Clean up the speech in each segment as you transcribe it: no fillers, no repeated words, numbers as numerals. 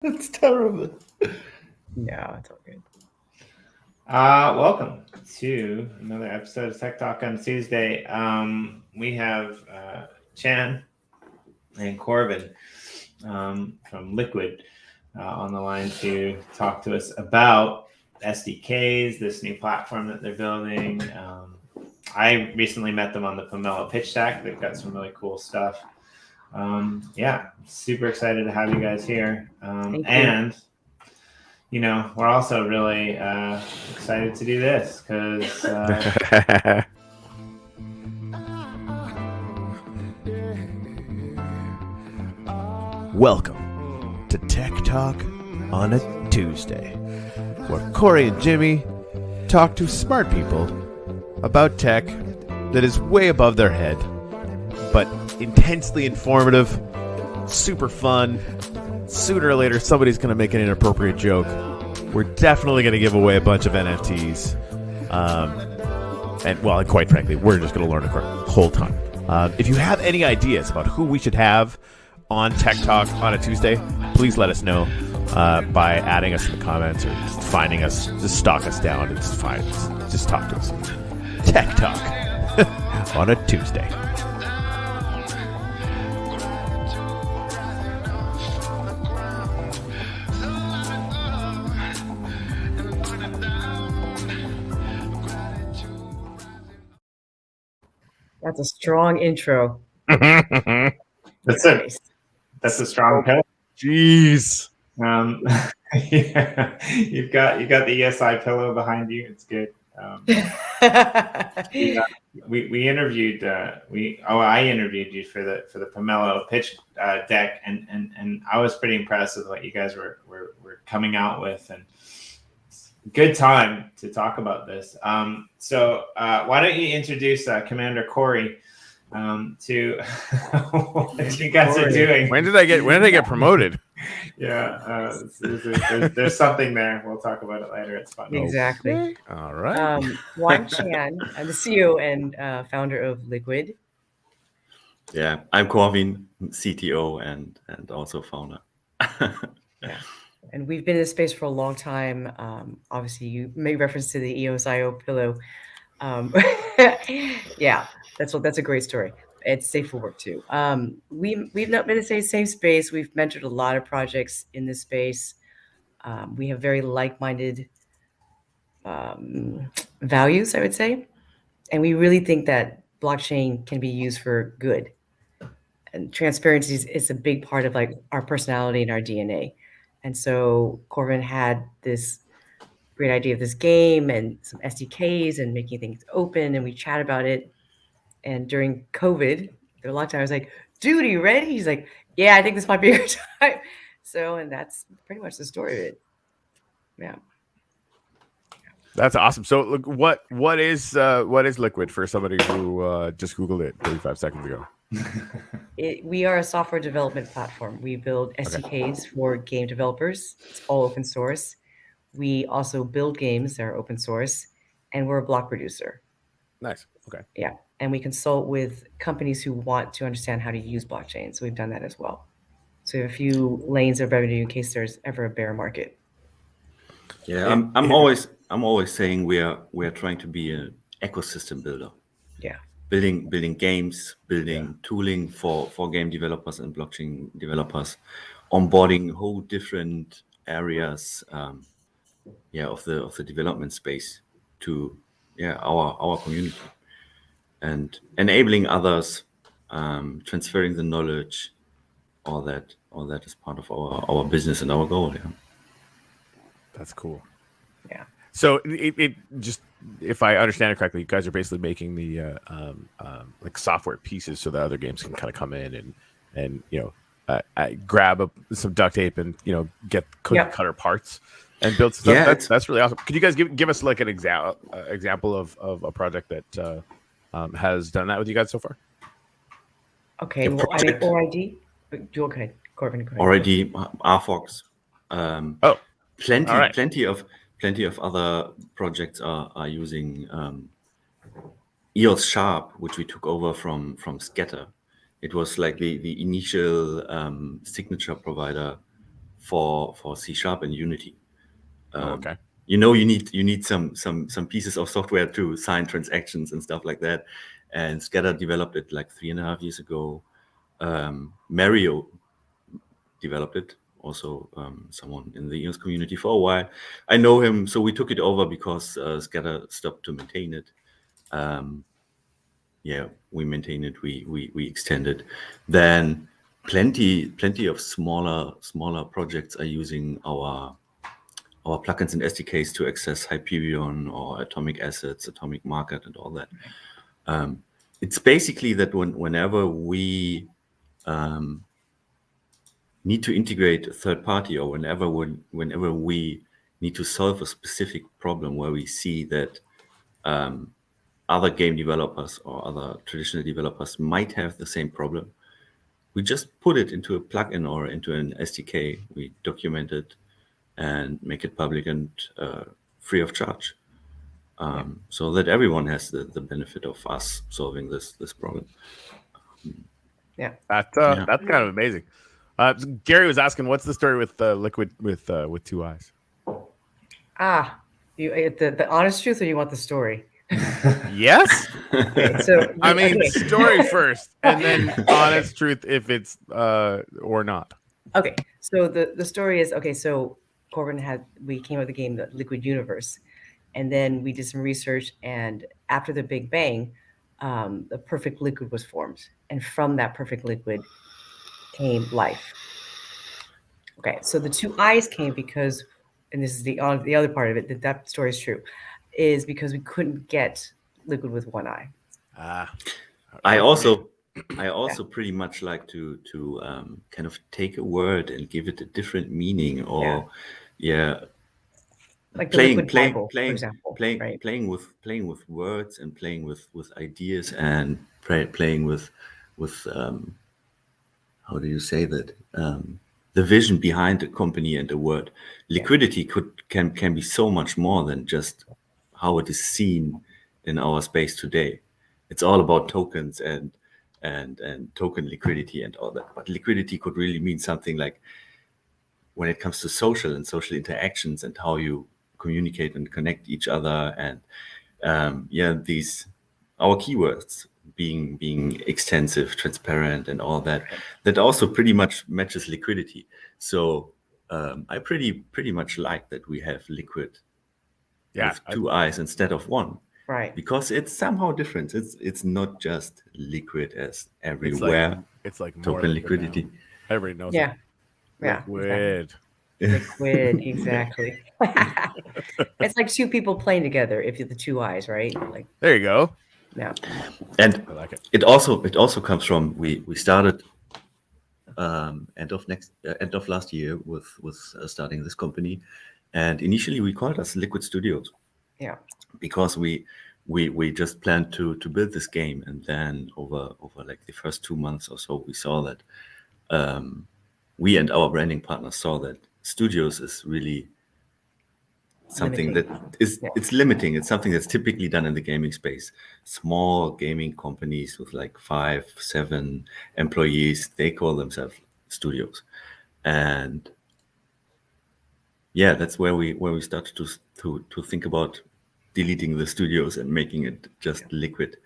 That's terrible. No, it's all good. Welcome to another episode of Tech Talk on Tuesday. We have Chan and Corbin from Liquid on the line to talk to us about SDKs, this new platform that they're building. I recently met them on the Pomelo pitch deck. They've got some really cool stuff. Super excited to have you guys here. And you know, we're also really excited to do this because Welcome to Tech Talk on a Tuesday, where Corey and Jimmy talk to smart people about tech that is way above their head, but intensely informative, super fun. Sooner or later, somebody's going to make an inappropriate joke. We're definitely going to give away a bunch of NFTs. And quite frankly, we're just going to learn the whole time. If you have any ideas about who we should have on Tech Talk on a Tuesday, please let us know by adding us in the comments or just finding us, just stalk us down. It's fine. Just talk to us. Tech Talk on a Tuesday. That's a strong intro. That's a strong pill. Jeez. Yeah, you've got the ESI pillow behind you. It's good. We interviewed I interviewed you for the Pomelo pitch deck, and I was pretty impressed with what you guys were coming out with, and good time to talk about this. So why don't you introduce Commander Corey to what you guys are doing? When did I get promoted? Yeah, there's something there. We'll talk about it later. It's fun. Exactly. Okay. All right. I'm Chan. I'm the CEO and founder of Liquid. Yeah, I'm Corvin, CTO and also founder. Yeah. And we've been in this space for a long time. Obviously, you made reference to the EOSIO pillow. Yeah, that's a great story. It's safe for work too. We've not been in the same space. We've mentored a lot of projects in this space. We have very like-minded values, I would say, and we really think that blockchain can be used for good. And transparency is a big part of like our personality and our DNA. And so Corbin had this great idea of this game and some SDKs and making things open, and we chat about it. And during COVID, there were a lot of times I was like, dude, are you ready? He's like, yeah, I think this might be a good time. So, and that's pretty much the story of it. Yeah. That's awesome. So, look, what is Liquid for somebody who just Googled it 35 seconds ago? We are a software development platform. We build SDKs for game developers. It's all open source. We also build games that are open source, and we're a block producer. Nice. Okay. Yeah. And we consult with companies who want to understand how to use blockchain. So we've done that as well. So we have a few lanes of revenue in case there's ever a bear market. Yeah, I'm always saying we are trying to be an ecosystem builder. Yeah. Building games, building tooling for game developers and blockchain developers, onboarding whole different areas of the development space to our community, and enabling others, transferring the knowledge. All that is part of our business and our goal. Yeah. That's cool. Yeah. So it just, if I understand it correctly, you guys are basically making the like software pieces so that other games can kind of come in and grab some duct tape and get cookie cutter parts and build stuff. Yeah, that's really awesome. Could you guys give us like an example of a project that has done that with you guys so far? Okay. Well, I mean, OID. Okay, Corbin. Go ahead. Already RFox. Plenty of other projects are using EOS Sharp, which we took over from Scatter. It was like the initial signature provider for C# and Unity. Okay. You need some pieces of software to sign transactions and stuff like that. And Scatter developed it like 3.5 years ago. Mario developed it, also someone in the EOS community for a while. I know him, so we took it over because Scatter stopped to maintain it. We maintain it. We extended. Then plenty of smaller projects are using our plugins and SDKs to access Hyperion or Atomic Assets, Atomic Market, and all that. It's basically that whenever we need to integrate a third party, or whenever we need to solve a specific problem where we see that other game developers or other traditional developers might have the same problem, we just put it into a plugin or into an SDK. We document it and make it public and free of charge, so that everyone has the benefit of us solving this problem. That's kind of amazing. Gary was asking, what's the story with Liquid with 2 eyes? You the honest truth, or you want the story? Yes. Okay, so I mean, story first, and then honest truth if it's or not. Okay, so the story is, okay, so Corbin we came up with the game, the Liquid Universe, and then we did some research, and after the Big Bang, the perfect liquid was formed, and from that perfect liquid came life. Okay, so the 2 eyes came because, and this is the other part of it, that story is true, is because we couldn't get liquid with 1 eye. I also pretty much like to kind of take a word and give it a different meaning, or like the Liquid Bible, for example, playing with words and playing with ideas and playing with how do you say that, the vision behind the company and the word. Liquidity can be so much more than just how it is seen in our space today. It's all about tokens and token liquidity and all that. But liquidity could really mean something like, when it comes to social interactions and how you communicate and connect each other, and these our keywords being extensive, transparent, and all that also pretty much matches liquidity. So I pretty much like that we have liquid with 2 eyes instead of 1. Right. Because it's somehow different. It's not just liquid as everywhere. It's like token liquidity. Everybody knows. Yeah. Liquid. Liquid, exactly. It's like 2 people playing together if you're the 2 eyes, right? Like, there you go. Yeah. And I like it. It also comes from, we started end of last year with starting this company, and initially we called us Liquid Studios. Yeah. Because we just planned to build this game, and then over like the first 2 months or so, we saw that we and our branding partners saw that studios is really something it's limiting. It's something that's typically done in the gaming space. Small gaming companies with like 5-7 employees, they call themselves studios, and that's where we started to think about deleting the studios and making it just liquid.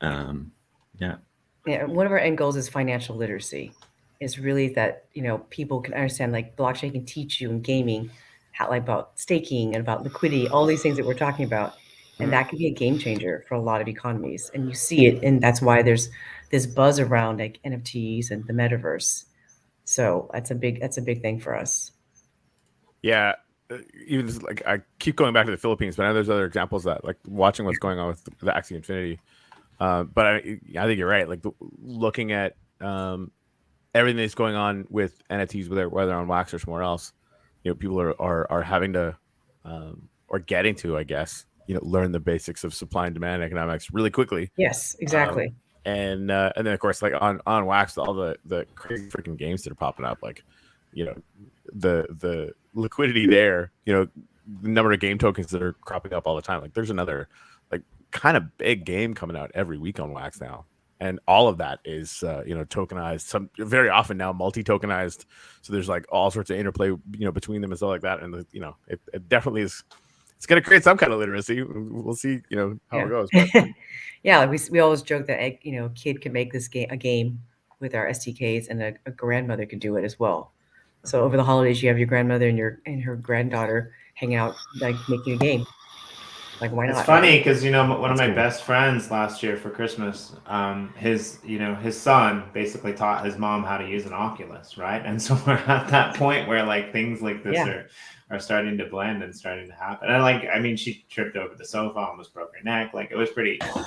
One of our end goals is financial literacy. Is really that, people can understand, like, blockchain can teach you in gaming how, like, about staking and about liquidity, all these things that we're talking about, and that can be a game changer for a lot of economies. And you see it, and that's why there's this buzz around like NFTs and the metaverse. So that's a big thing for us. Yeah. Even just, like, I keep going back to the Philippines, but I know there's other examples that, like, watching what's going on with the Axie Infinity. But I think you're right. Like, looking at everything that's going on with NFTs, whether on Wax or somewhere else, people are having to or getting to, I guess, learn the basics of supply and demand economics really quickly. Yes, exactly. And then of course, like on Wax, all the crazy freaking games that are popping up, like, the liquidity there, the number of game tokens that are cropping up all the time. Like, there's another, like, kind of big game coming out every week on Wax now. and all of that is tokenized. Some very often now multi-tokenized. So there's like all sorts of interplay between them and stuff like that. And it definitely is. It's going to create some kind of literacy. We'll see how it goes. But. Yeah, we always joke that kid can make this a game with our SDKs, and a grandmother can do it as well. So over the holidays, you have your grandmother and her granddaughter hanging out, like making a game. Like, why not? It's funny because one of my cool. best friends last year for Christmas, his son basically taught his mom how to use an Oculus, right? And so we're at that point where like things like this are starting to blend and starting to happen. And she tripped over the sofa, almost broke her neck. Like, it was pretty. It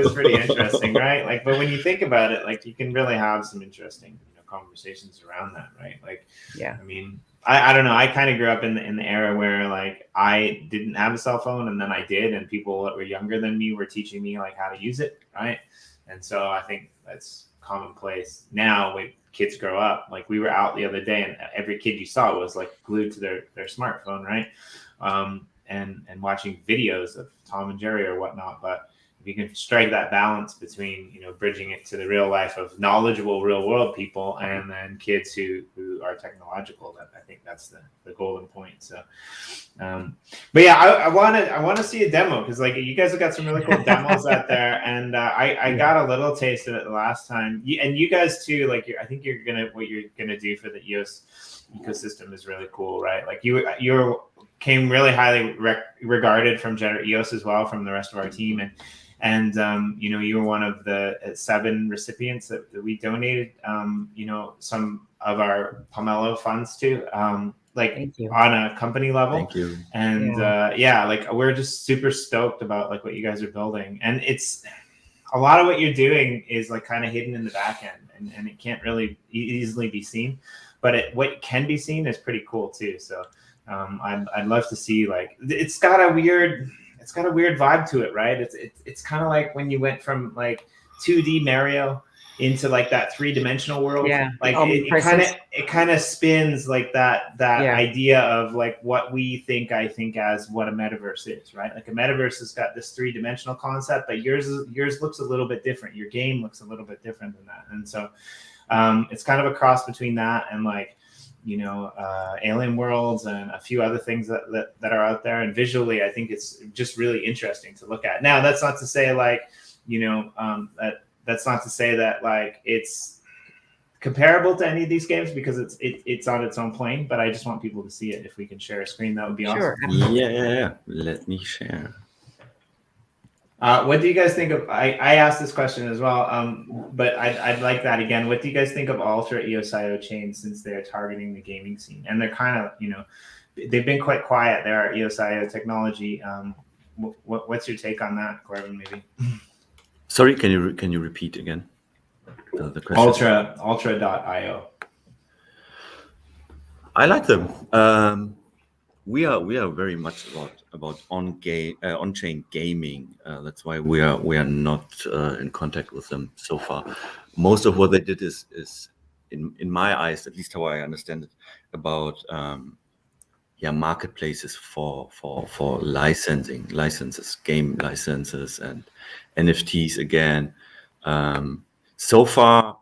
was pretty interesting, right? Like, but when you think about it, like, you can really have some interesting conversations around that, right? Like, yeah. I mean, I don't know. I kind of grew up in the era where like I didn't have a cell phone, and then I did, and people that were younger than me were teaching me like how to use it, right? And so I think that's commonplace now when kids grow up. Like, we were out the other day, and every kid you saw was like glued to their smartphone, right? And watching videos of Tom and Jerry or whatnot. But if you can strike that balance between bridging it to the real life of knowledgeable real world people, and then kids who are technological, that I think that's the golden point. So but yeah, I want to see a demo, because like you guys have got some really cool demos out there, and I got a little taste of it the last time, and you guys too. Like, I think what you're gonna do for the EOS ecosystem is really cool, right? Like, you came really highly regarded from EOS as well, from the rest of our team, and you were one of the 7 recipients that we donated some of our Pomelo funds to, like on a company level. Thank you. And like, we're just super stoked about like what you guys are building, and it's a lot of what you're doing is like kind of hidden in the back end, and it can't really easily be seen, but what can be seen is pretty cool too. So I'd love to see, like, it's got a weird vibe to it, right? It's kind of like when you went from like 2D Mario into like that 3-dimensional world. Yeah. Like, it kind of spins like that idea of like what we think as what a metaverse is, right? Like, a metaverse has got this 3-dimensional concept, but yours looks a little bit different. Your game looks a little bit different than that. And so it's kind of a cross between that and like, Alien Worlds and a few other things that are out there. And visually, I think it's just really interesting to look at. Now, that's not to say like, that's not to say that like it's comparable to any of these games, because it's on its own plane. But I just want people to see it. If we can share a screen, that would be awesome. Yeah. Let me share. What do you guys think of? I asked this question as well, but I'd like that again. What do you guys think of Ultra EOSIO chains, since they're targeting the gaming scene, and they're kind of they've been quite quiet. They are EOSIO technology. What's your take on that, Corbin? Maybe. Sorry, can you repeat again the question? Ultra.io. I like them. We are very much about on-chain gaming. That's why we are not in contact with them so far. Most of what they did is in my eyes, at least how I understand it, about marketplaces for licenses, game licenses, and NFTs again. So far,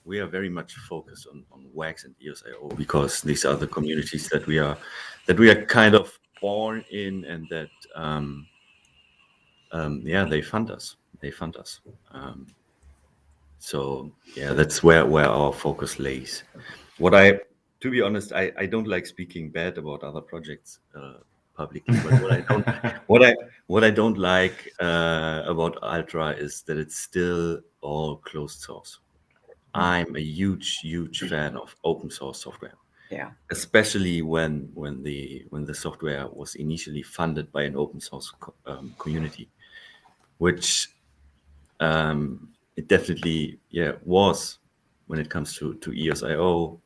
we are very much focused on WAX and EOSIO, because these are the communities that we are kind of born in, and that they fund us. So that's where our focus lays. To be honest, I don't like speaking bad about other projects publicly, but what I don't like about Ultra is that it's still all closed source. I'm a huge fan of open source software. Yeah. Especially when the software was initially funded by an open source community, which it definitely was when it comes to EOSIO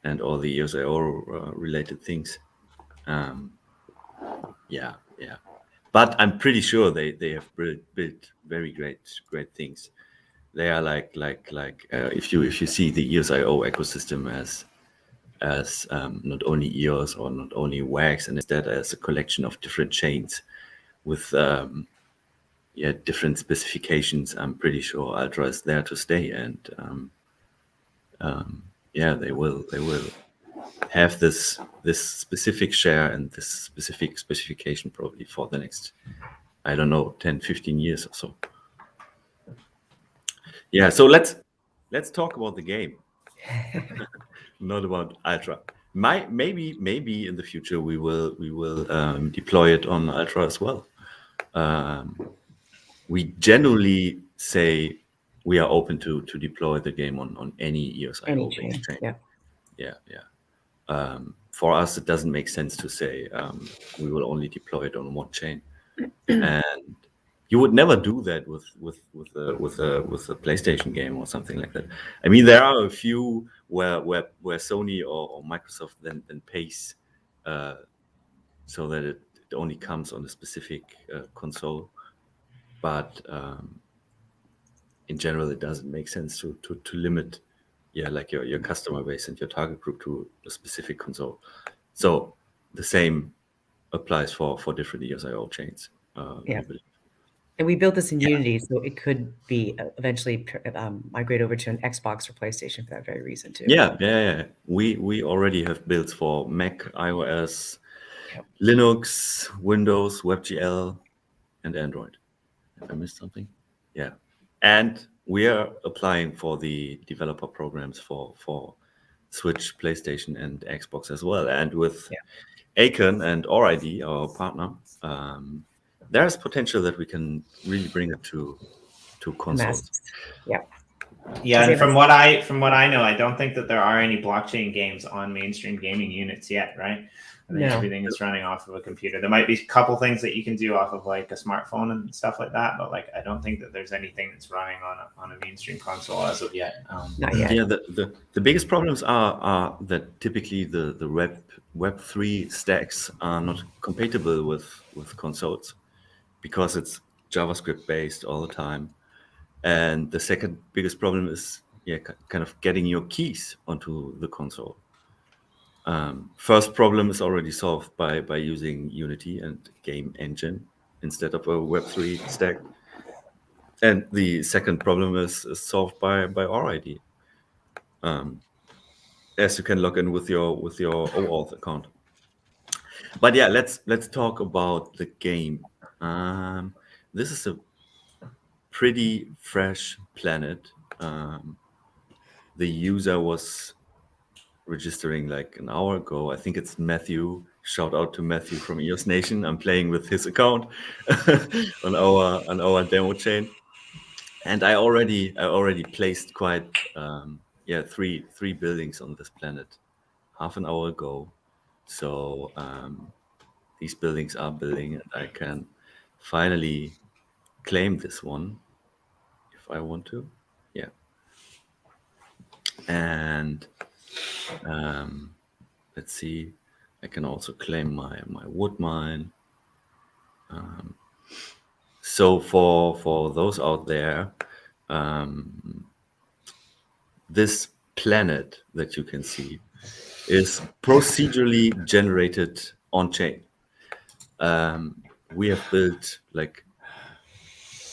and all the EOSIO related things. But I'm pretty sure they have built very great things. They are like if you see the EOSIO ecosystem as not only EOS or not only WAX, and instead as a collection of different chains with different specifications, I'm pretty sure Ultra is there to stay, and they will have this specific share and this specific specification probably for the next, I don't know, 10, 15 years or so. Yeah, so let's talk about the game, not about Ultra. Maybe in the future we will deploy it on Ultra as well. We generally say we are open to deploy the game on any EOSIO chain. chain. Yeah. For us, it doesn't make sense to say we will only deploy it on one chain, and you would never do that with a PlayStation game or something like that. I mean, there are a few where Sony or Microsoft then pays so that it only comes on a specific console, but in general, it doesn't make sense to limit, like your customer base and your target group to a specific console. So the same applies for different EOSIO chains. And we built this in Unity, so it could be eventually migrate over to an Xbox or PlayStation for that very reason too. Yeah. We already have builds for Mac, iOS, Linux, Windows, WebGL, and Android. Have I missed something? Yeah. And we are applying for the developer programs for Switch, PlayStation, and Xbox as well. And with Acon and ORID, our partner, there's potential that we can really bring it to consoles. And from what I know, I don't think that there are any blockchain games on mainstream gaming units yet, right? I think everything is running off of a computer. There might be a couple things that you can do off of like a smartphone and stuff like that, but like I don't think that there's anything that's running on a mainstream console as of yet. Not yet. Yeah, the biggest problems are that typically the Web3 stacks are not compatible with consoles because it's JavaScript based all the time. And the second biggest problem is kind of getting your keys onto the console. First problem is already solved by using Unity and game engine instead of a Web3 stack. And the second problem is solved by ORID. As you can log in with your OAuth account. But let's talk about the game. This is a pretty fresh planet. The user was registering like an hour ago. I think it's Matthew. Shout out to Matthew from EOS Nation. I'm playing with his account on our demo chain, and I already placed quite three buildings on this planet half an hour ago. So these buildings are building, and I can finally claim this one if I want to. And let's see, I can also claim my wood mine. So for those out there, this planet that you can see is procedurally generated on chain. We have built like.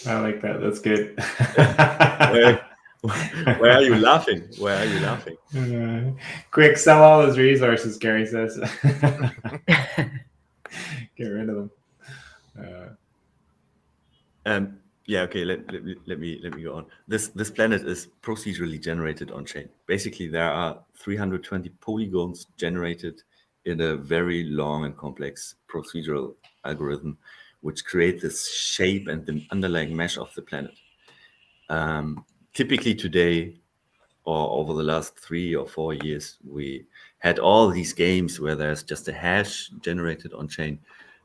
I like that. That's good. Why are you laughing? Quick, sell all those resources, Gary says. Get rid of them. Okay. Let me go on. This planet is procedurally generated on chain. Basically, there are 320 polygons generated in a very long and complex procedural algorithm, which create this shape and the underlying mesh of the planet. Typically today, or over the last 3 or 4 years, we had all these games where there's just a hash generated on chain,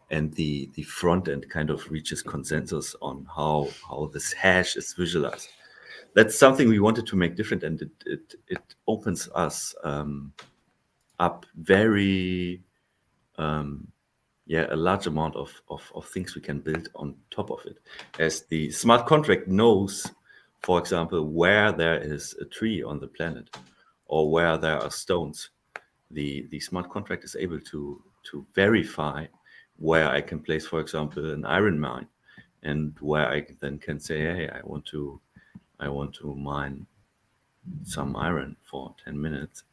and the front end kind of reaches consensus on how this hash is visualized. That's something we wanted to make different, and it opens us up very a large amount of things we can build on top of it. As the smart contract knows, for example, where there is a tree on the planet or where there are stones, the smart contract is able to verify where I can place, for example, an iron mine and where I then can say, hey, I want to mine some iron for 10 minutes.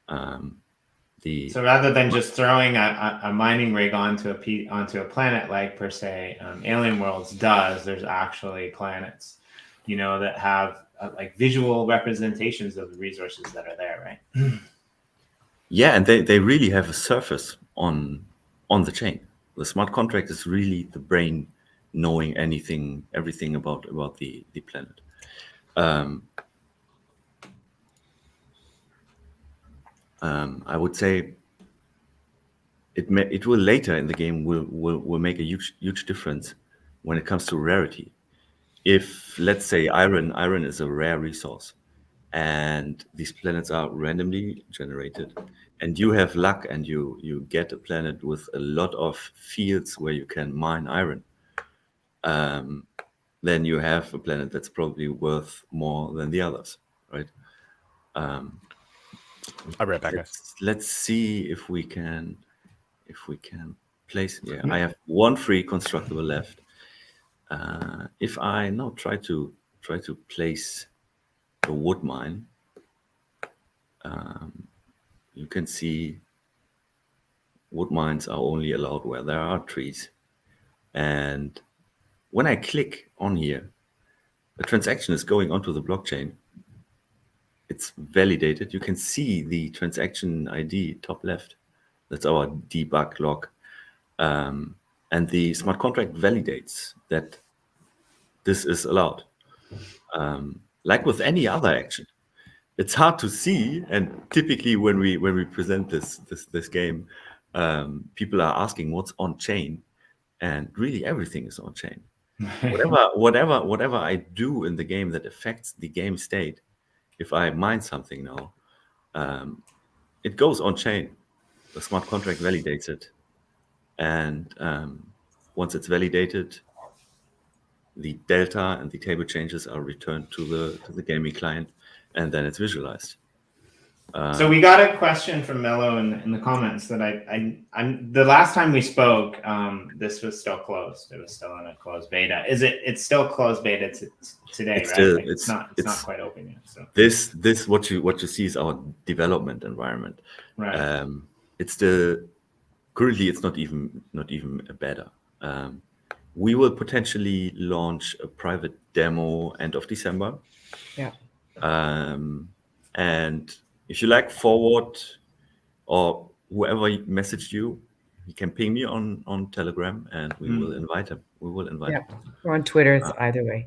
So rather than just throwing a mining rig onto a planet like per se Alien Worlds does, there's actually planets, that have like visual representations of the resources that are there, right? Yeah, and they really have a surface on the chain. The smart contract is really the brain knowing everything about the planet. I would say it will later in the game will make a huge difference when it comes to rarity. If, let's say, iron is a rare resource, and these planets are randomly generated, and you have luck and you get a planet with a lot of fields where you can mine iron, then you have a planet that's probably worth more than the others, right? I'll be right back, guys. Let's see if we can place. Yeah, I have one free constructible left. If I now try to place a wood mine, you can see wood mines are only allowed where there are trees. And when I click on here, the transaction is going onto the blockchain. It's validated. You can see the transaction ID top left. That's our debug log. And the smart contract validates that this is allowed. Like with any other action, it's hard to see. And typically when we present this game, people are asking what's on chain, and really everything is on chain. Whatever I do in the game that affects the game state, if I mine something now, it goes on chain. The smart contract validates it, and once it's validated, the delta and the table changes are returned to the gaming client, and then it's visualized. So we got a question from Mello in the comments that I'm the last time we spoke, this was still closed. It was still in a closed beta. It's still closed beta today, It's right? still- Like, it's not quite open yet. So This what you see is our development environment. right. It's currently it's not even a beta. We will potentially launch a private demo end of December. Yeah. And if you like forward, or whoever messaged you can ping me on Telegram, and we will invite him. We will invite Yeah. him. Or on Twitter, it's either way.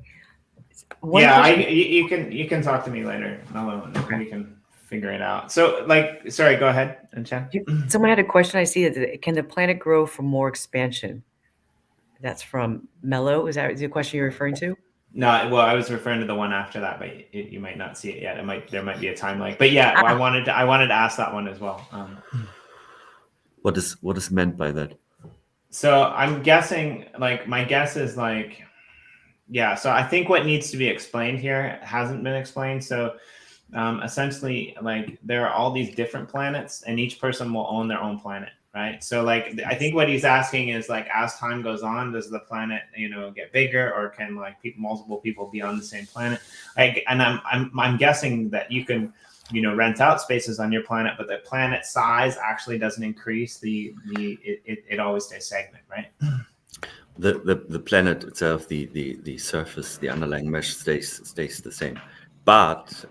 Yeah, you can talk to me later, Mello, and we can figure it out. So, sorry, go ahead, Chen. Someone had a question. I see that can the planet grow for more expansion? That's from Mello. Is that the question you're referring to? No, well, I was referring to the one after that, but you might not see it yet. There might be a time lag. But yeah, I wanted to ask that one as well. What is meant by that? So I'm guessing, my guess is yeah. So I think what needs to be explained here hasn't been explained. So essentially, there are all these different planets, and each person will own their own planet, right? So I think what he's asking is as time goes on, does the planet get bigger, or can multiple people be on the same planet? And I'm guessing that you can rent out spaces on your planet, but the planet size actually doesn't increase. It always stays stagnant, right? The planet itself, the surface, the underlying mesh stays the same. But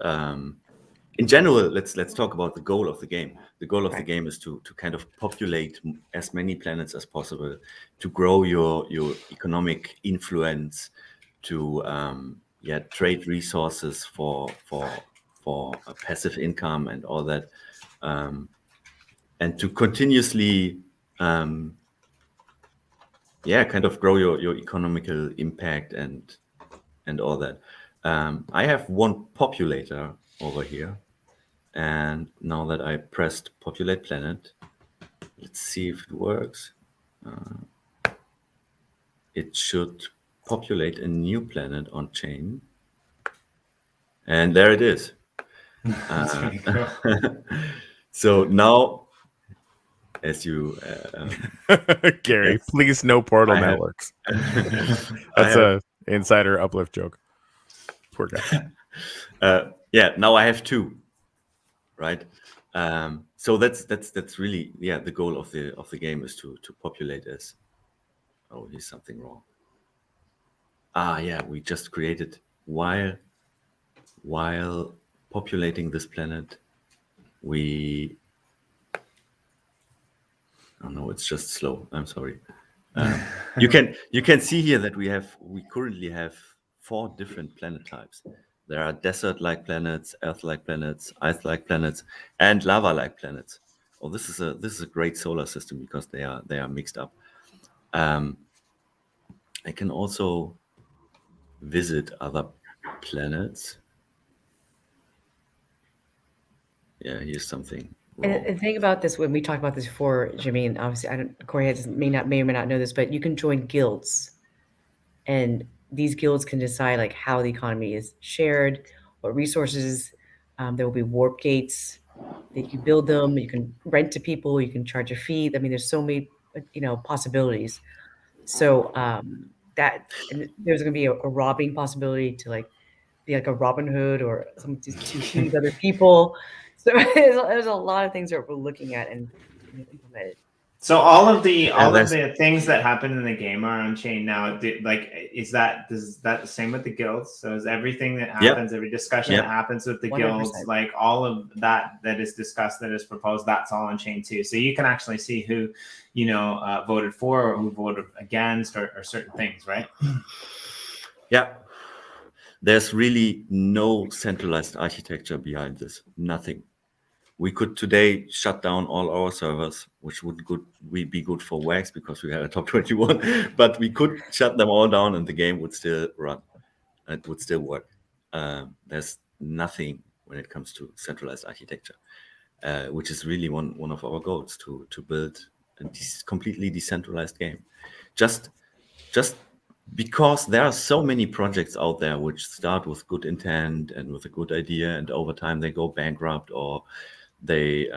in general, let's talk about the goal of the game. The goal of the game is to kind of populate as many planets as possible, to grow your economic influence, to trade resources for a passive income and all that, and to continuously kind of grow your economical impact and all that. I have one populator over here, and now that I pressed populate planet, let's see if it works. It should populate a new planet on chain, and there it is. That's pretty cool. So now as you Gary, yes, please no portal I have- networks. I That's have, a insider uplift joke. Poor guy. yeah. Now I have two, right? So that's really the goal of the game is to populate as. Oh, here's something wrong. Yeah, we just created while populating this planet. Oh no, it's just slow. I'm sorry. You can see here that we currently have 4 different planet types. There are desert-like planets, Earth-like planets, ice-like planets, and lava-like planets. Oh, this is a great solar system because they are mixed up. I can also visit other planets. Yeah, here's something wrong. And the thing about this, when we talked about this before, Jimmy, and obviously, Corey may or may not know this, but you can join guilds, and these guilds can decide like how the economy is shared, what resources. There will be warp gates that you build them. You can rent to people. You can charge a fee. I mean, there's so many possibilities. So that and there's going to be a robbing possibility to like be like a Robin Hood or something to feed other people. So there's a lot of things that we're looking at and implemented. So all of the there's- things that happen in the game are on chain now. Is that the same with the guilds? So is everything that happens, every discussion that happens with the 100%. guilds, like all of that is discussed, that is proposed, that's all on chain too. So you can actually see who, voted for or who voted against or certain things, right? Yeah. There's really no centralized architecture behind this. Nothing. We could today shut down all our servers, which would be good for WAX because we had a top 21, but we could shut them all down and the game would still run. It would still work. There's nothing when it comes to centralized architecture, which is really one of our goals to build a completely decentralized game. Just because there are so many projects out there which start with good intent and with a good idea, and over time they go bankrupt or they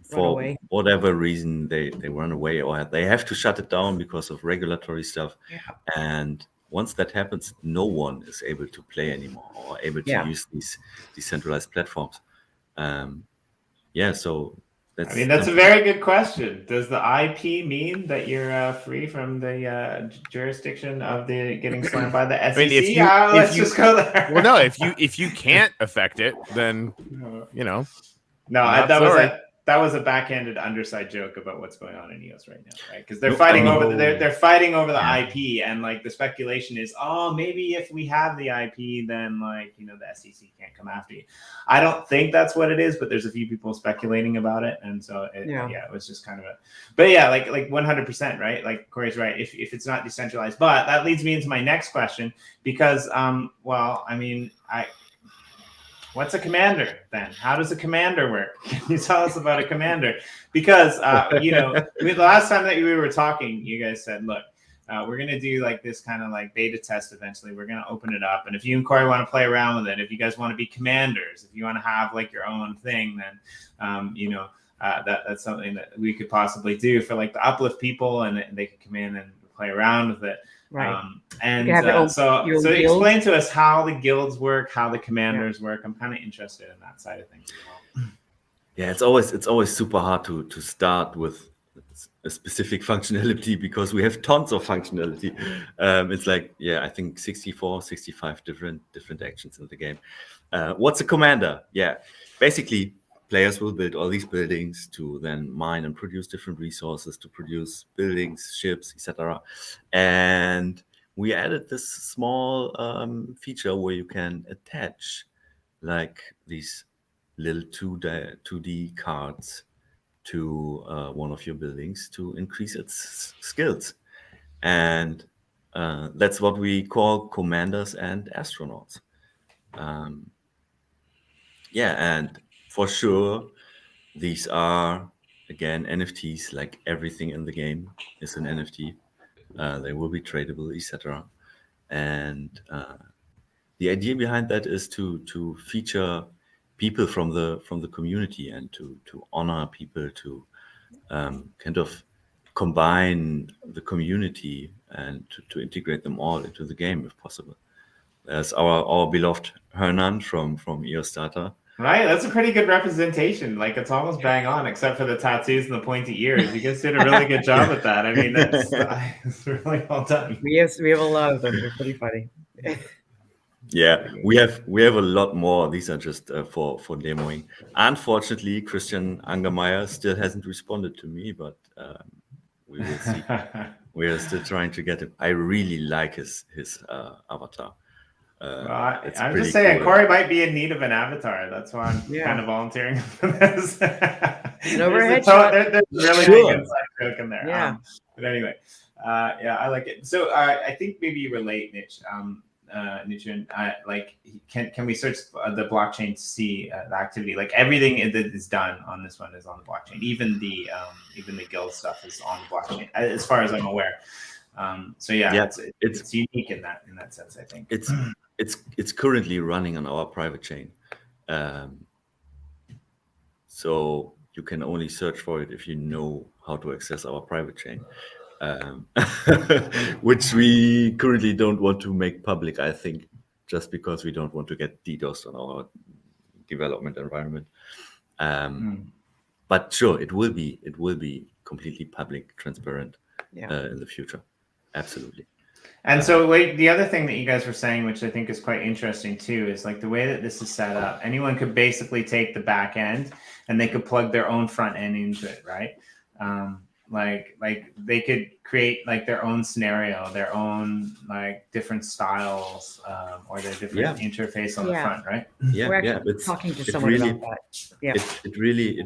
for away. whatever reason they run away or they have to shut it down because of regulatory stuff. And once that happens, no one is able to play anymore or able to use these decentralized platforms. So that's a very good question. Does the IP mean that you're free from the jurisdiction of the getting slammed by the SEC? Let's just go there. Well, no, if you can't affect it, then No, not that was a backhanded underside joke about what's going on in EOS right now, right? Because they're fighting over they're fighting over the IP, and like the speculation is, maybe if we have the IP, then the SEC can't come after you. I don't think that's what it is, but there's a few people speculating about it, and so it was just kind of but like 100%, right? Like Corey's right. If it's not decentralized, but that leads me into my next question because what's a commander then? How does a commander work? Can you tell us about a commander? Because, the last time that we were talking, you guys said, look, we're going to do like this kind of like beta test eventually. We're going to open it up. And if you and Corey want to play around with it, if you guys want to be commanders, if you want to have like your own thing, then, that's something that we could possibly do for like the uplift people, and they could come in and play around with it. Right. So explain to us how the guilds work, how the commanders work. I'm kind of interested in that side of things as well. Yeah, it's always super hard to start with a specific functionality because we have tons of functionality. It's like, I think 64, 65 different actions in the game. What's a commander? Yeah, basically players will build all these buildings to then mine and produce different resources to produce buildings, ships, etc. And we added this small feature where you can attach like these little 2D cards to one of your buildings to increase its skills. And that's what we call commanders and astronauts. And for sure, these are, again, NFTs, like everything in the game is an NFT. They will be tradable, etc. And the idea behind that is to feature people from the community and to honor people, to kind of combine the community and to integrate them all into the game if possible. There's our beloved Hernan from EOS Data. Right, that's a pretty good representation. Like, it's almost bang on, except for the tattoos and the pointy ears. You guys did a really good job with that. I mean, that's really well done. We have a lot of them. They're pretty funny. Yeah, we have a lot more. These are just for demoing. Unfortunately, Christian Angermeyer still hasn't responded to me, but we will see. We are still trying to get him. I really like his avatar. Well, I'm just saying, cool. Corey might be in need of an avatar. That's why I'm kind of volunteering for this. There's really big inside joke in there. Yeah. But anyway, I like it. So I think maybe you relate, Niche. Nutrient, like, can we search the blockchain to see the activity? Like, everything that is done on this one is on the blockchain. Even the guild stuff is on the blockchain, as far as I'm aware. So it's unique in that sense. I think it's currently running on our private chain, so you can only search for it if you know how to access our private chain. Which we currently don't want to make public, I think, just because we don't want to get DDoS on our development environment. But sure, it will be completely public, transparent in the future. Absolutely. And so the other thing that you guys were saying, which I think is quite interesting too, is like the way that this is set up, anyone could basically take the back end and they could plug their own front end into it, right? Like they could create like their own scenario, their own like different styles, or their different interface on the front, right? We're talking to someone about that. Yeah, it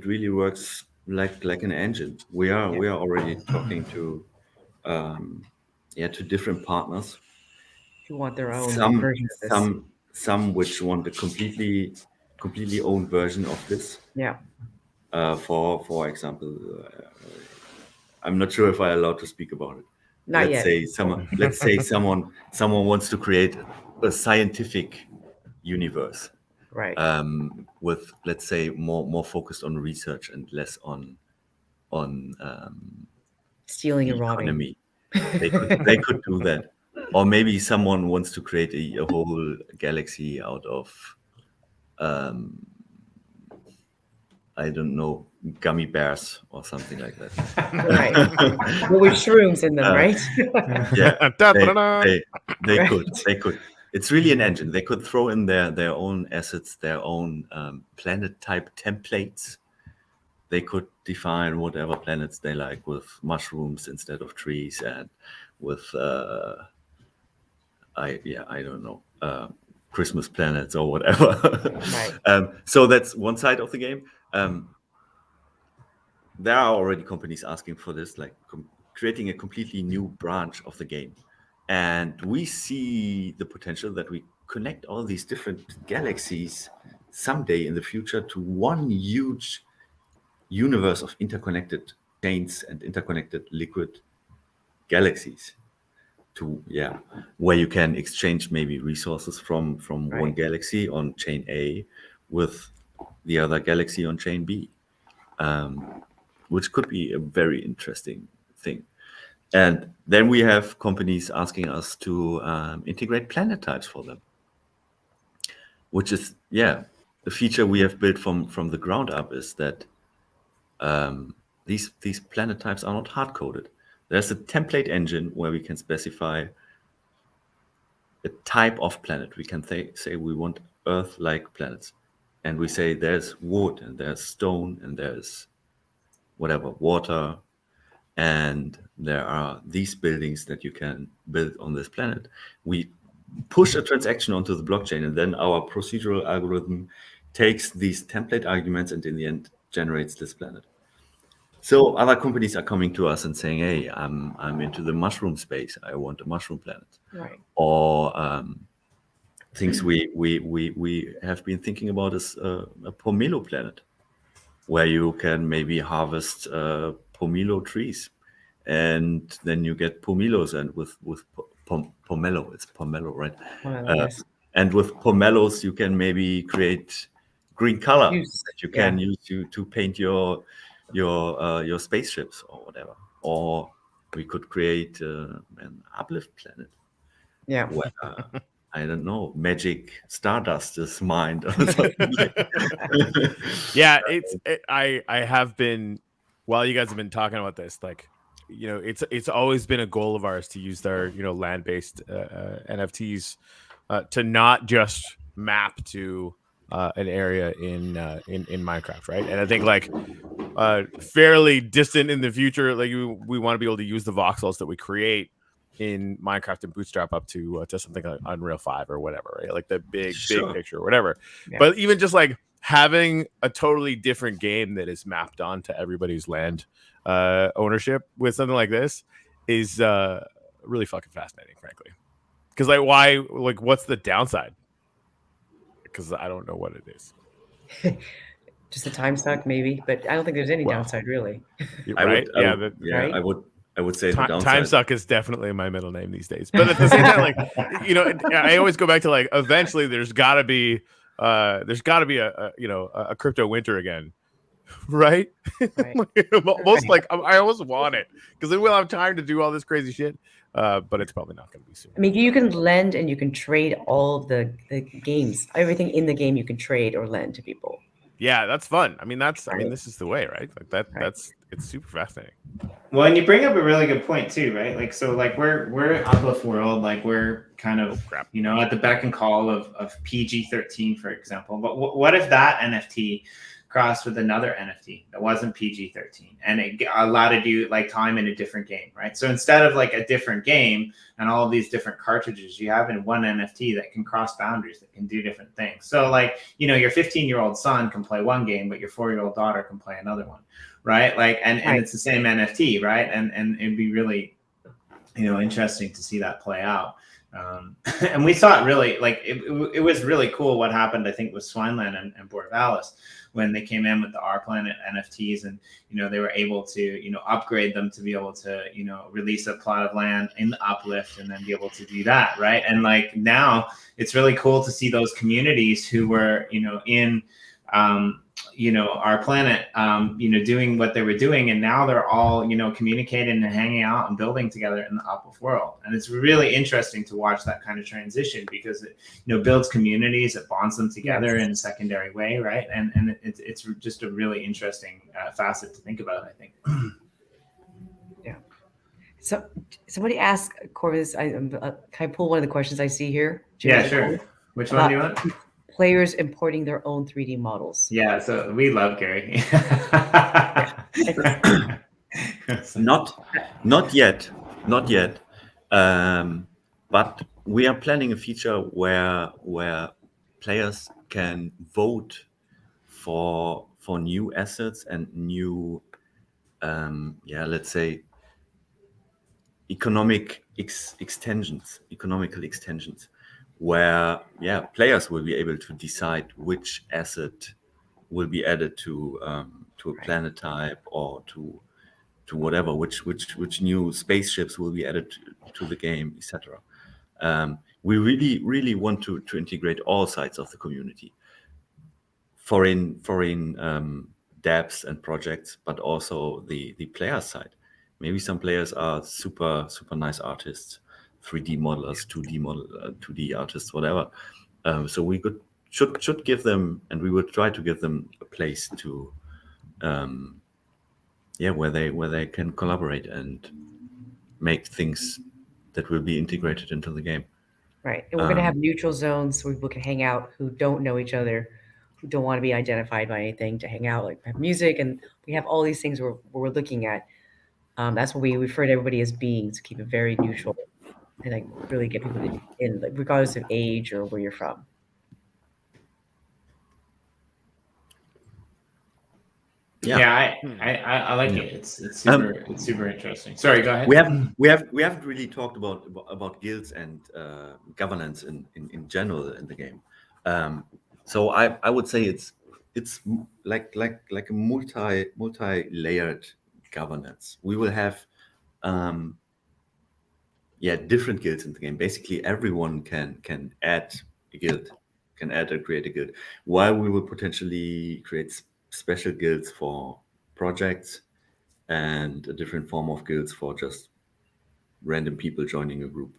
really works like an engine. We are already talking to to different partners who want their own version of this. Some which want a completely own version of this. Yeah. For example. I'm not sure if I'm allowed to speak about it. Let's say someone wants to create a scientific universe, right? With, let's say, more focused on research and less on stealing and robbing. Economy. They could do that, or maybe someone wants to create a whole galaxy out of I don't know, gummy bears or something like that. Right. Well, with shrooms in them, right? They could. It's really an engine. They could throw in their own assets, their own planet type templates. They could define whatever planets they like with mushrooms instead of trees, and with I don't know, Christmas planets or whatever. Right. So that's one side of the game. There are already companies asking for this, like creating a completely new branch of the game. And we see the potential that we connect all these different galaxies someday in the future to one huge universe of interconnected chains and interconnected liquid galaxies, where you can exchange maybe resources from one galaxy on chain A with the other galaxy on chain B, which could be a very interesting thing. And then we have companies asking us to integrate planet types for them, which is the feature we have built from the ground up, is that these planet types are not hard-coded. There's a template engine where we can specify a type of planet. We can say we want Earth-like planets. And we say there's wood and there's stone and there's whatever, water, and there are these buildings that you can build on this planet. We push a transaction onto the blockchain, and then our procedural algorithm takes these template arguments and in the end generates this planet. So other companies are coming to us and saying, hey, I'm into the mushroom space. I want a mushroom planet. Right. Or things we have been thinking about is a pomelo planet, where you can maybe harvest pomelo trees, and then you get pomelos, and with pomelo, it's pomelo, right? Yes. And with pomelos, you can maybe create green color Juice. that you can use to paint your your spaceships or whatever. Or we could create an uplift planet Yeah. where I don't know, magic stardust is mined or something like Yeah, I have been, while you guys have been talking about this, like, you know, it's always been a goal of ours to use their, you know, land-based NFTs to not just map to an area in Minecraft, right? And I think like fairly distant in the future, like we want to be able to use the voxels that we create in Minecraft and Bootstrap up to something like Unreal 5 or whatever, right? Like the big picture or whatever. Yeah. But even just like having a totally different game that is mapped onto everybody's land ownership with something like this is really fucking fascinating, frankly. Because like, why? Like, what's the downside? Because I don't know what it is. Just a time suck, maybe, but I don't think there's any Well, downside, really. Right? Right? I would say the downside. Time suck is definitely my middle name these days. But at the same time, like, you know, I always go back to like, eventually there's got to be a crypto winter again, right? Right. Almost like I almost want it because then we'll have time to do all this crazy shit. But it's probably not going to be soon. I mean, you can lend and you can trade all of the games. Everything in the game you can trade or lend to people. Yeah, that's fun. I mean, this is the way, right? Like that. Right. It's super fascinating. Well, and you bring up a really good point too, right? Like, so like we're Uplift World, like we're kind of, you know, at the beck and call of PG-13, for example. But what if that NFT crossed with another NFT that wasn't PG-13 and it allowed you like time in a different game, right? So instead of like a different game and all of these different cartridges, you have in one NFT that can cross boundaries, that can do different things. So like, you know, your 15-year-old son can play one game, but your 4-year-old daughter can play another one, right? Like, and it's the same NFT, right? And it'd be really, you know, interesting to see that play out. And we saw it really, like, it was really cool what happened, I think, with Swineland and Borvalis when they came in with the Our Planet NFTs, and, you know, they were able to, you know, upgrade them to be able to, you know, release a plot of land in the Uplift and then be able to do that, right? And like now it's really cool to see those communities who were, you know, in, you know, Our Planet, you know, doing what they were doing, and now they're all, you know, communicating and hanging out and building together in the Uplift world. And it's really interesting to watch that kind of transition because it, you know, builds communities, it bonds them together in a secondary way, right? And it's just a really interesting facet to think about, I think. Yeah. So somebody asked Corvus, can I pull one of the questions I see here? Yeah, sure. Which one do you want? Players importing their own 3D models. Yeah, so we love Gary. Not yet. But we are planning a feature where players can vote for new assets and new, let's say, economical extensions, where players will be able to decide which asset will be added to a planet type or to whatever, which new spaceships will be added to the game, etc. We really want to integrate all sides of the community, foreign devs and projects, but also the player side. Maybe some players are super nice artists, 3D modelers, 2D artists, whatever. So we should give them, and we would try to give them a place to, where they can collaborate and make things that will be integrated into the game. Right, and we're going to have neutral zones where people can hang out who don't know each other, who don't want to be identified by anything, to hang out, like have music, and we have all these things we're looking at. That's what we refer to everybody as beings, to keep it very neutral and like really get people in, like, regardless of age or where you're from. Yeah, I like it. It's super interesting. Sorry, go ahead. We haven't really talked about guilds and governance in general in the game. So I would say it's like a multi-layered governance. We will have different guilds in the game. Basically, everyone can add a guild, can add or create a guild. While we will potentially create special guilds for projects, and a different form of guilds for just random people joining a group.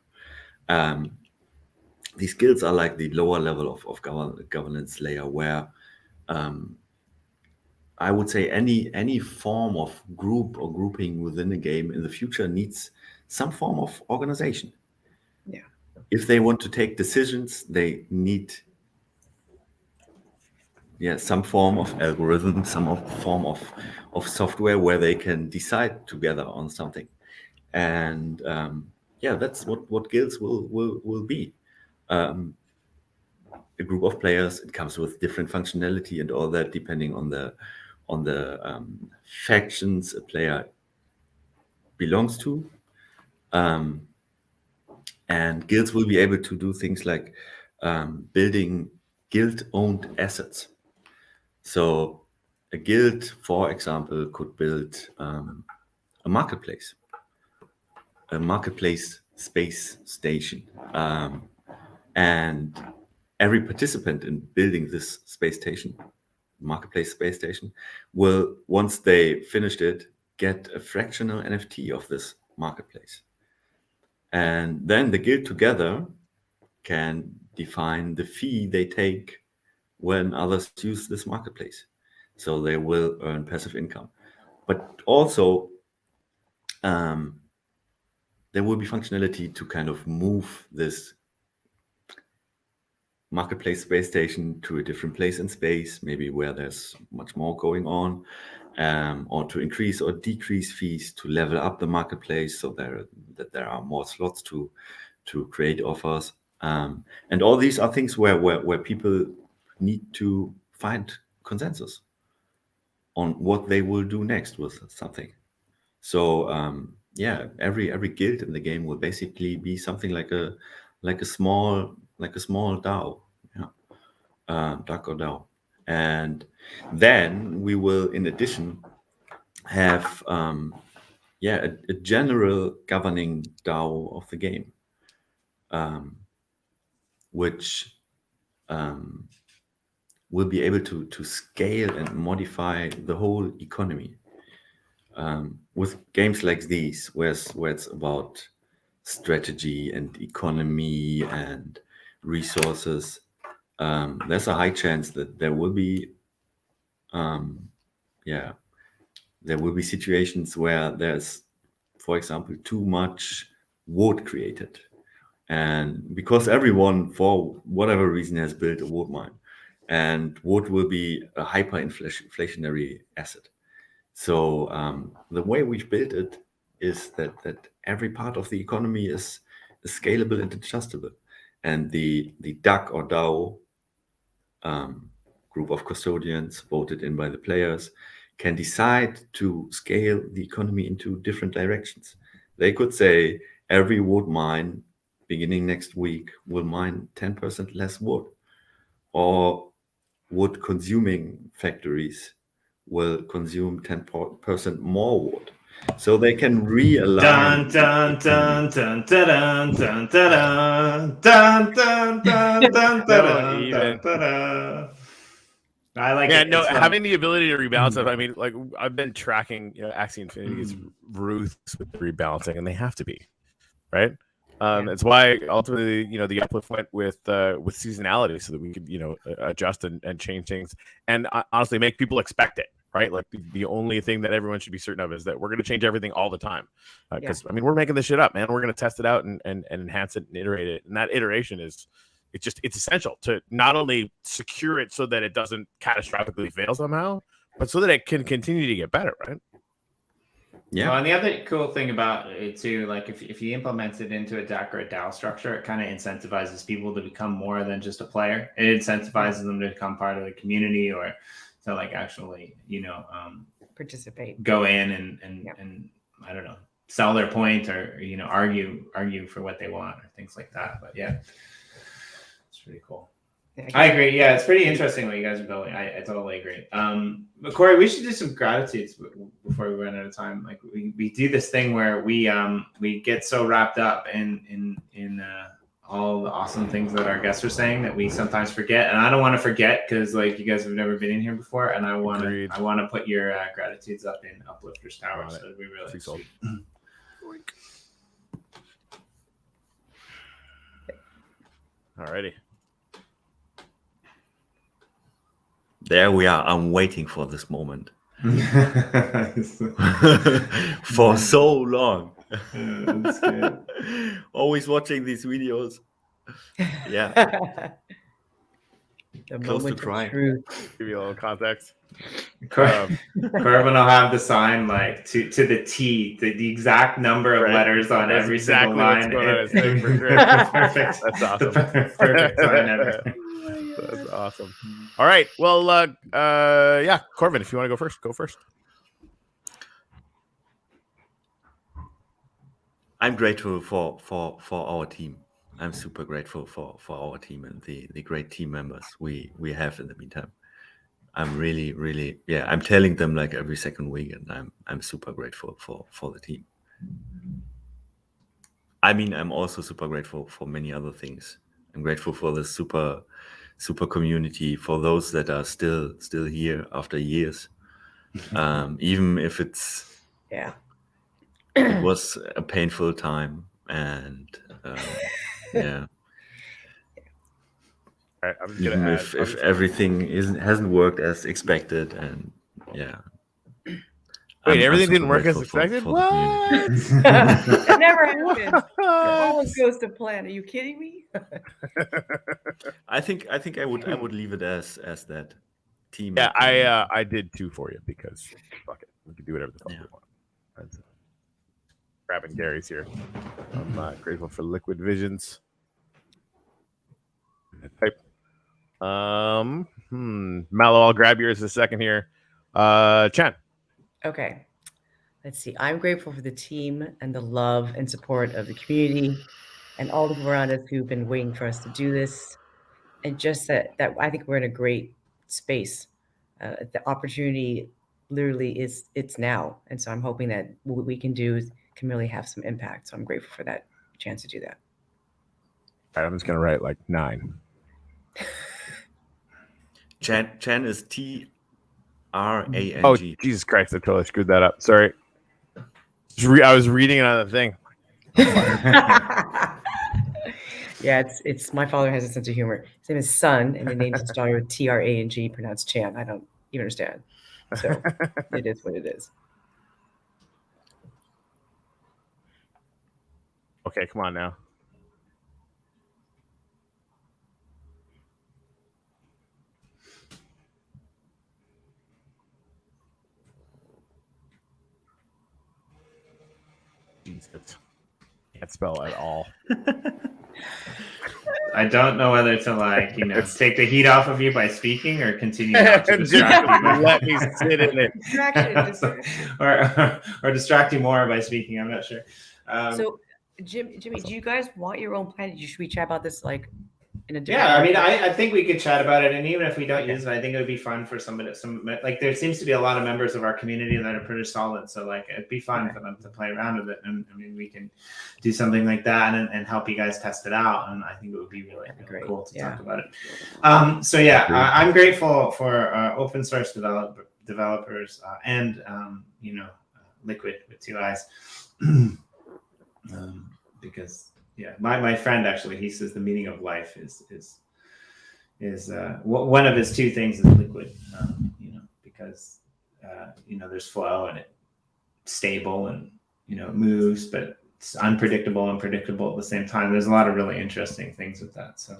These guilds are like the lower level of governance layer, where I would say any form of group or grouping within a game in the future needs some form of organization. Yeah. If they want to take decisions, they need some form of algorithm, form of software where they can decide together on something. And that's what guilds will be. A group of players. It comes with different functionality and all that, depending on the factions a player belongs to. And guilds will be able to do things like building guild-owned assets. So a guild, for example, could build a marketplace space station. And every participant in building this marketplace space station, will, once they finished it, get a fractional NFT of this marketplace. And then the guild together can define the fee they take when others use this marketplace. So they will earn passive income. But also, there will be functionality to kind of move this marketplace space station to a different place in space, maybe where there's much more going on, or to increase or decrease fees to level up the marketplace so that there are more slots to create offers. And all these are things where people need to find consensus on what they will do next with something. So every guild in the game will basically be something like a small DAO, Dark or DAO. And then we will, in addition, have a general governing DAO of the game, which will be able to scale and modify the whole economy. With games like these, where it's about strategy and economy and resources, there's a high chance that there will be situations where there's, for example, too much wood created, and because everyone, for whatever reason, has built a wood mine, and wood will be a hyperinflationary asset. So the way we've built it is that every part of the economy is scalable and adjustable, and the DAC or DAO, group of custodians voted in by the players, can decide to scale the economy into different directions. They could say every wood mine beginning next week will mine 10% less wood, or wood consuming factories will consume 10% more wood. So they can realign. Dun dun dun dun dun dun dun dun dun dun dun dun dun. I like it. No, It's fun. having the ability to rebalance it. I mean, like, I've been tracking, Axie Infinity is ruthless with the rebalancing, and they have to be, right? It's why ultimately, the uplift went with seasonality, so that we could, adjust and change things, and honestly make people expect it, right? Like the only thing that everyone should be certain of is that we're going to change everything all the time, because I mean, we're making this shit up, man. We're going to test it out and enhance it and iterate it, and that iteration is it's essential to not only secure it so that it doesn't catastrophically fail somehow, but so that it can continue to get better, right? Yeah. Well, and the other cool thing about it too, like if you implement it into a DAC or a DAO structure, it kind of incentivizes people to become more than just a player. It incentivizes them to become part of the community, or to like actually, participate, go in and I don't know, sell their point, or argue for what they want, or things like that. But yeah, it's pretty cool. I agree. Yeah, it's pretty interesting what you guys are building. I totally agree. But Corey, we should do some gratitudes before we run out of time. Like we do this thing where we get so wrapped up in all the awesome things that our guests are saying that we sometimes forget. And I don't want to forget because like you guys have never been in here before, and I want to put your gratitudes up in Uplifters Tower. So we really sweet. Alrighty. There we are. I'm waiting for this moment for so long. That's good. Always watching these videos. Yeah. The Close to moment of crying. truth. Give you a little context. Corbin will have the sign like to the T, the exact number of letters on That's every exactly single line. what's going on his thing for sure. Perfect. That's awesome. The perfect sign ever. That's awesome. All right. Well, yeah, Corbin, if you want to go first, go first. I'm grateful for our team. I'm super grateful for our team and the great team members we have in the meantime. I'm really, yeah, I'm telling them like every second week, and I'm super grateful for the team. I mean, I'm also super grateful for many other things. I'm grateful for the super community, for those that are still here after years. Even if it was a painful time, and yeah. Right, I'm just Even gonna if everything hasn't worked as expected, and yeah. Wait, everything super didn't work as grateful expected? for the What? That never happens. It always goes to plan. Are you kidding me? I think I would leave it as that team. Yeah, I did 2 for you because fuck it, we can do whatever the fuck we want. That's, grabbing Gary's here. I'm grateful for Liquid Visions. Type. Mallow, I'll grab yours a second here. Chan. Okay. Let's see. I'm grateful for the team and the love and support of the community and all the people around us who've been waiting for us to do this. And just that I think we're in a great space. The opportunity literally it's now. And so I'm hoping that what we can do can really have some impact. So I'm grateful for that chance to do that. All right, I'm just going to write like 9. Chan is TRANG. Oh, Jesus Christ, I totally screwed that up. Sorry. I was reading another thing. Yeah, it's my father has a sense of humor. His name is Sun, and he named his daughter TRANG, pronounced Chan. I don't even understand. So it is what it is. Okay, come on now. Jesus. Can't spell at all. I don't know whether to like, take the heat off of you by speaking or continue not to distract you. Let me sit in it. or distract you more by speaking. I'm not sure. So, Jimmy, do you guys want your own plan? Should we chat about this like in a different? Yeah, I mean, I think we could chat about it, and even if we don't use it, I think it would be fun for somebody. Like there seems to be a lot of members of our community that are pretty solid, so like it'd be fun for them to play around with it, and I mean we can do something like that and help you guys test it out, and I think it would be really cool to talk about it. So yeah, I'm grateful for open source developers and Liquid with 2 eyes, because. Yeah, my friend actually, he says the meaning of life is one of his 2 things is liquid, because there's flow and it's stable and it moves, but it's unpredictable and predictable at the same time. There's a lot of really interesting things with that. So,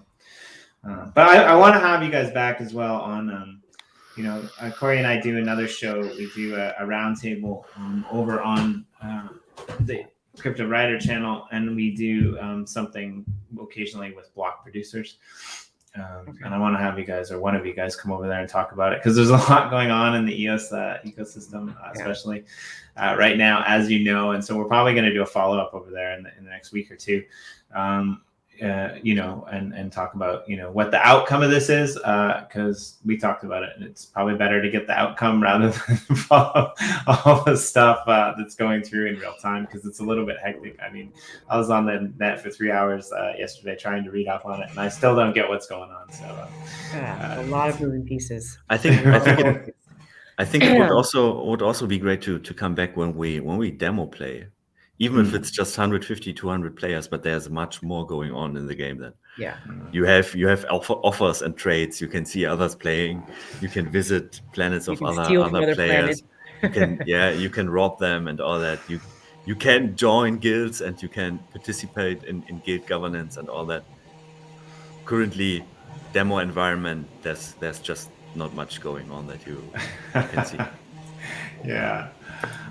but I want to have you guys back as well on, Corey and I do another show. We do a roundtable over on the Crypto Writer channel, and we do something occasionally with block producers, and I want to have you guys or one of you guys come over there and talk about it, because there's a lot going on in the EOS ecosystem, especially right now, as you know, and so we're probably going to do a follow-up over there in the next week or 2. and talk about, what the outcome of this is, because we talked about it, and it's probably better to get the outcome rather than follow all the stuff that's going through in real time, because it's a little bit hectic. I mean, I was on the net for 3 hours yesterday trying to read up on it, and I still don't get what's going on. So a lot of moving pieces. I think it would also be great to come back when we demo play, even if it's just 150, 200 players, but there's much more going on in the game then. Yeah. You have offers and trades. You can see others playing. You can visit planets of other players. You can rob them and all that. You can join guilds and you can participate in guild governance and all that. Currently, demo environment, there's just not much going on that you can see. Yeah.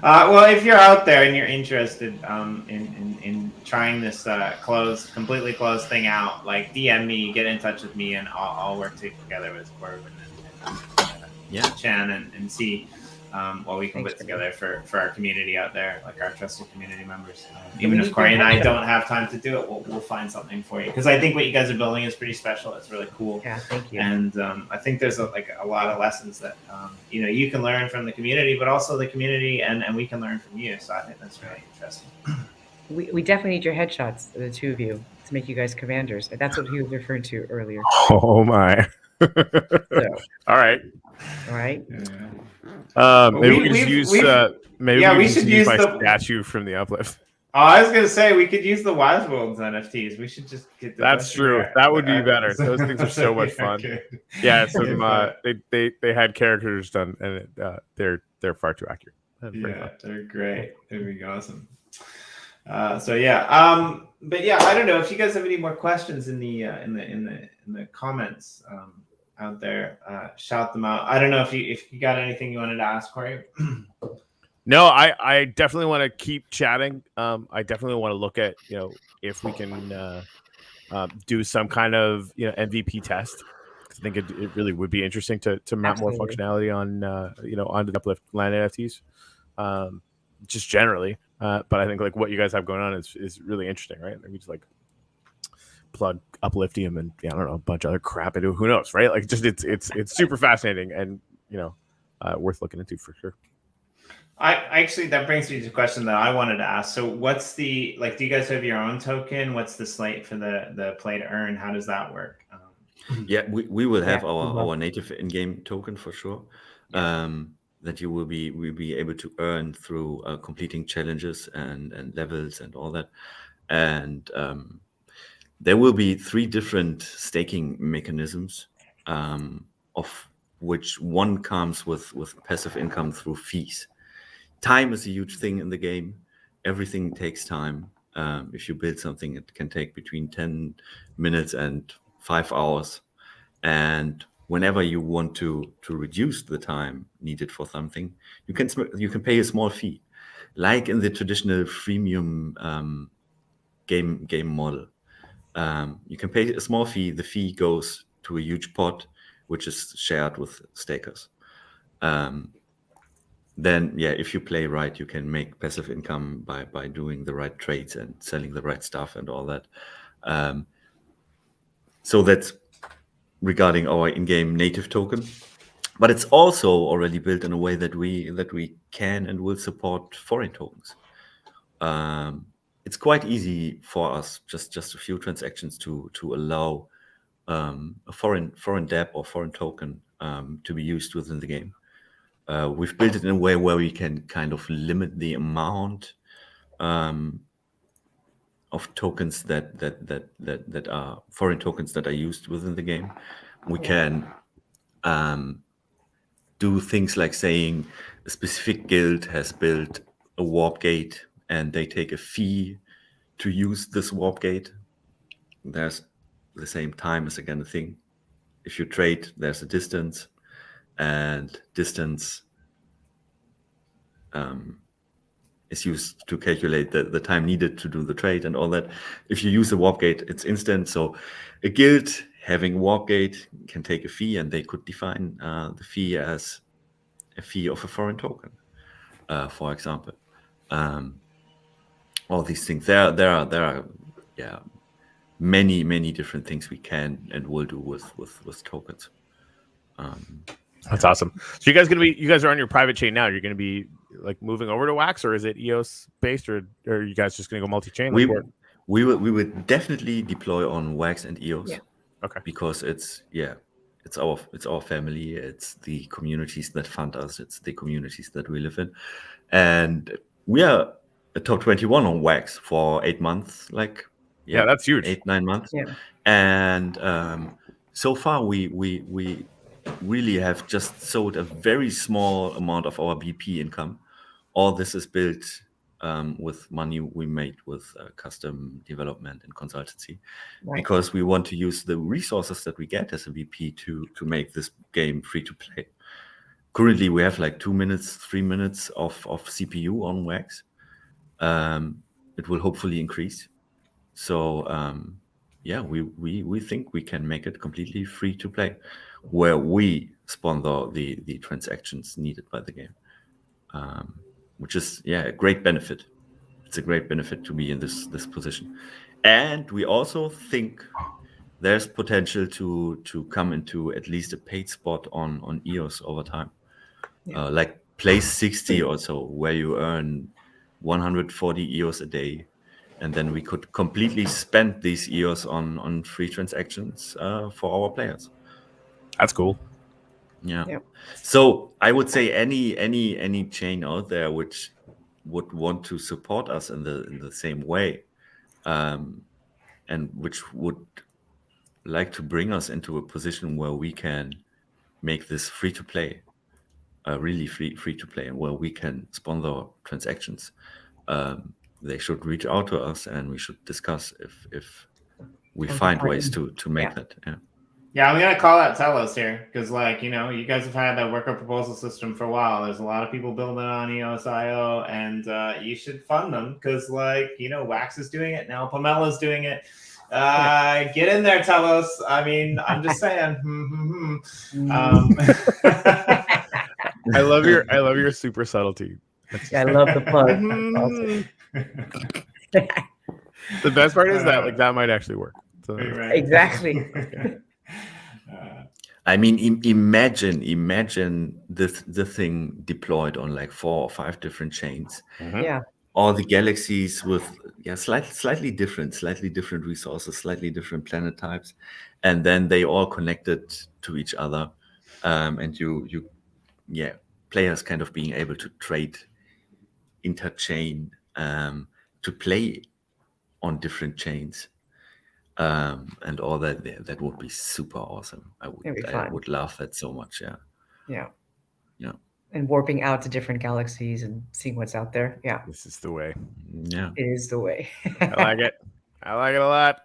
Well, if you're out there and you're interested in trying this completely closed thing out, like DM me, get in touch with me, and I'll work together with Corbin and Chan and see what we can put together for our community out there, like our trusted community members. Even if Corey and I don't have time to do it, we'll find something for you, because I think what you guys are building is pretty special. It's really cool. Yeah, thank you. And I think there's a lot of lessons that you can learn from the community, but also the community and we can learn from you. So I think that's really interesting. We definitely need your headshots, the two of you, to make you guys commanders. That's what he was referring to earlier. Oh my! All right. Maybe we should use my statue from the uplift. Oh, I was gonna say we could use the Wise Worlds NFTs. We should just get. That's true. That would be better. Those things are so much fun. Okay. Yeah, so they had characters done, and they're far too accurate. They're great. It'd be awesome. But I don't know if you guys have any more questions in the comments out there. Shout them out. I don't know if you got anything you wanted to ask, Corey. No, I definitely want to keep chatting. I definitely want to look at if we can do some kind of MVP test. I think it really would be interesting to map more functionality on onto the uplift land NFTs, just generally. But I think what you guys have going on is really interesting, right? We just plug Upliftium and I don't know, a bunch of other crap into who knows, right? It's super fascinating and worth looking into for sure. I actually, that brings me to a question that I wanted to ask. So what's the, do you guys have your own token? What's the slate for the play to earn? How does that work? We will have our native in-game token for sure. That you will be able to earn through completing challenges and levels and all that. And there will be 3 different staking mechanisms, of which one comes with passive income through fees. Time is a huge thing in the game. Everything takes time. If you build something, it can take between 10 minutes and 5 hours. And whenever you want to reduce the time needed for something, you can pay a small fee, like in the traditional freemium game model. You can pay a small fee. The fee goes to a huge pot, which is shared with stakers. Then, if you play right, you can make passive income by doing the right trades and selling the right stuff and all that. So that's regarding our in-game native token, but it's also already built in a way that we can and will support foreign tokens. It's quite easy for us, just a few transactions to allow a foreign DApp or foreign token to be used within the game. We've built it in a way where we can kind of limit the amount of tokens that are foreign tokens that are used within the game. We can do things like saying a specific guild has built a warp gate and they take a fee to use this warp gate. There's the same time as again a thing. If you trade, there's a distance, and distance is used to calculate the time needed to do the trade and all that. If you use a warp gate, it's instant. So a guild having warp gate can take a fee, and they could define the fee as a fee of a foreign token, for example. All these things. There are many different things we can and will do with tokens. That's awesome. So you guys are on your private chain now. You're going to be like moving over to Wax, or is it EOS based, or are you guys just going to go multi-chain? We would definitely deploy on Wax and EOS. Yeah. Okay. Because it's our family. It's the communities that fund us. It's the communities that we live in, and we are a top 21 on Wax for 8 months. Yeah, that's huge. 8-9 months. Yeah. And so far we really have just sold a very small amount of our BP income. All this is built with money we made with custom development and consultancy, Right. because we want to use the resources that we get as a VP to make this game free to play. Currently, we have like 2 minutes, 3 minutes of CPU on Wax. It will hopefully increase. So we think we can make it completely free to play, where we sponsor the transactions needed by the game. Which is a great benefit. It's a great benefit to be in this position, and we also think there's potential to come into at least a paid spot on EOS over time, like place 60 or so, where you earn 140 EOS a day, and then we could completely spend these EOS on free transactions for our players. That's cool. Yeah. Yep. So I would say any chain out there which would want to support us in the same way, and which would like to bring us into a position where we can make this free to play, really free to play, and where we can sponsor transactions, they should reach out to us, and we should discuss if we find ways to make that. Yeah. Yeah, I'm gonna call out Telos here because, you guys have had that worker proposal system for a while. There's a lot of people building on EOSIO, and you should fund them because, Wax is doing it now. Pomella's doing it. Get in there, Telos. I mean, I'm just saying. I love your super subtlety. I love the plug. The best part is that that might actually work. So, Right. Exactly. I mean, imagine the thing deployed on like 4 or 5 different chains. Yeah. All the galaxies with slightly different resources, slightly different planet types, and then they all connected to each other, and players kind of being able to trade interchain, to play on different chains. And all that would be super awesome. I would love that so much. Yeah. And warping out to different galaxies and seeing what's out there. Yeah. this is the way. Yeah. It is the way. I like it. I like it a lot.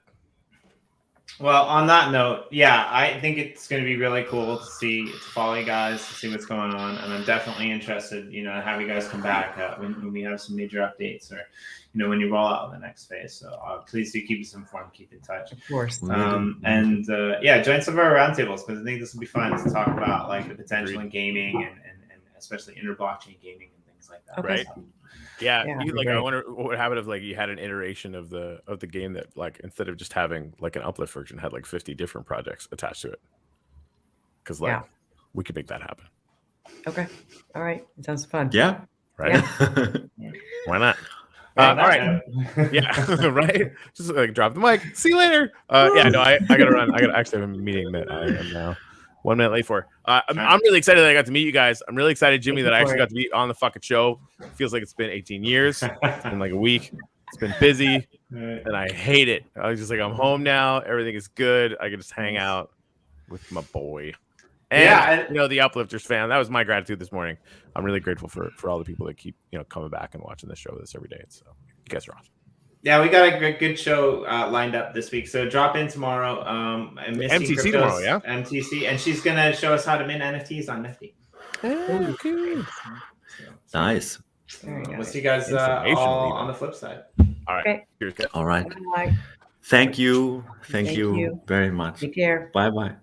Well, on that note, I think it's going to be really cool to follow you guys, to see what's going on, and I'm definitely interested, to have you guys come back when we have some major updates, or when you roll out the next phase. So please do keep us informed, keep in touch. Of course. And join some of our roundtables, because I think this will be fun to talk about the potential in gaming and especially inter-blockchain gaming and things like that. Right. So, Yeah, I wonder what would happen if you had an iteration of the game that instead of just having an uplift version had 50 different projects attached to it, because we could make that happen. Okay. All right. It sounds fun. Yeah. Right. Yeah. Why not? All right. Yeah. Right. Just drop the mic. See you later. I gotta run. I actually have a meeting that I am now 1 minute late for. I'm really excited that I got to meet you guys. I'm really excited, Jimmy, that I actually got to be on the fucking show. It feels like it's been 18 years. It's been a week. It's been busy, and I hate it. I was just I'm home now. Everything is good. I can just hang out with my boy. And the Uplifters fan. That was my gratitude this morning. I'm really grateful for all the people that keep coming back and watching this show with us every day. So you guys are awesome. Yeah, we got a good show lined up this week. So drop in tomorrow. MTC tomorrow, yeah? MTC. And she's going to show us how to mint NFTs on Nifty. Okay. Nice. We'll see you guys all on the flip side. All right. Okay. Cheers, guys. All right. Bye. Thank you. Thank you very much. Take care. Bye-bye.